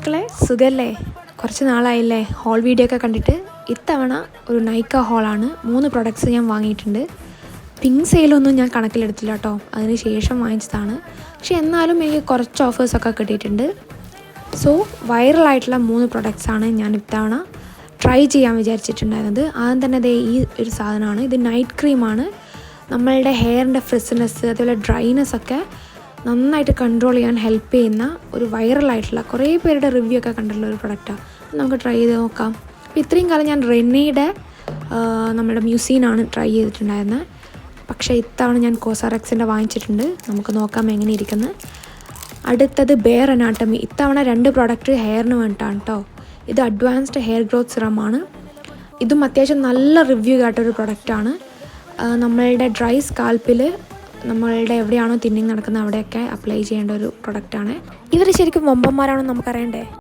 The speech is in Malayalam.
മക്കളെ സുഖല്ലേ? കുറച്ച് നാളായില്ലേ ഹോൾ വീഡിയോ ഒക്കെ കണ്ടിട്ട്. ഇത്തവണ ഒരു നൈക്ക ഹോളാണ്. 3 പ്രൊഡക്ട്സ് ഞാൻ വാങ്ങിയിട്ടുണ്ട്. പിങ്ക് സെയിലൊന്നും ഞാൻ കണക്കിലെടുത്തില്ല കേട്ടോ, അതിന് ശേഷം വാങ്ങിച്ചതാണ്. പക്ഷെ എന്നാലും എനിക്ക് കുറച്ച് ഓഫേഴ്സൊക്കെ കിട്ടിയിട്ടുണ്ട്. സോ വൈറലായിട്ടുള്ള 3 പ്രൊഡക്ട്സാണ് ഞാൻ ഇത്തവണ ട്രൈ ചെയ്യാൻ വിചാരിച്ചിട്ടുണ്ടായിരുന്നത്. ആദ്യം തന്നെ ദേ ഈ ഒരു സാധനമാണ്. ഇത് നൈറ്റ് ക്രീമാണ്. നമ്മളുടെ ഹെയറിൻ്റെ ഫ്രിസ്നെസ് അതുപോലെ ഡ്രൈനെസ് ഒക്കെ നന്നായിട്ട് കൺട്രോൾ ചെയ്യാൻ ഹെൽപ്പ് ചെയ്യുന്ന ഒരു വൈറലായിട്ടുള്ള കുറേ പേരുടെ റിവ്യൂ ഒക്കെ കണ്ടിട്ടുള്ള ഒരു പ്രൊഡക്റ്റാണ്. നമുക്ക് ട്രൈ ചെയ്ത് നോക്കാം. അപ്പോൾ ഇത്രയും കാലം ഞാൻ റെന്നയുടെ നമ്മുടെ മ്യൂസീനാണ് ട്രൈ ചെയ്തിട്ടുണ്ടായിരുന്നത്. പക്ഷേ ഇത്തവണ ഞാൻ കോസാറെക്സിൻ്റെ വാങ്ങിച്ചിട്ടുണ്ട്. നമുക്ക് നോക്കാം എങ്ങനെ ഇരിക്കുന്നത്. അടുത്തത് ബെയർ അനാട്ടമി. ഇത്തവണ 2 പ്രോഡക്റ്റ് ഹെയറിന് വേണ്ടിയിട്ടാണ് കേട്ടോ. ഇത് അഡ്വാൻസ്ഡ് ഹെയർ ഗ്രോത്ത് സിറമാണ്. ഇതും അത്യാവശ്യം നല്ല റിവ്യൂ കേട്ടൊരു പ്രൊഡക്റ്റാണ്. നമ്മളുടെ ഡ്രൈ സ്കാൽപ്പിൽ നമ്മളുടെ എവിടെയാണോ തിന്നിങ് നടക്കുന്നത് അവിടെയൊക്കെ അപ്ലൈ ചെയ്യേണ്ട ഒരു പ്രൊഡക്റ്റാണ്. ഇവർ ശരിക്കും വമ്പന്മാരാണെന്ന് നമുക്കറിയണ്ടേ.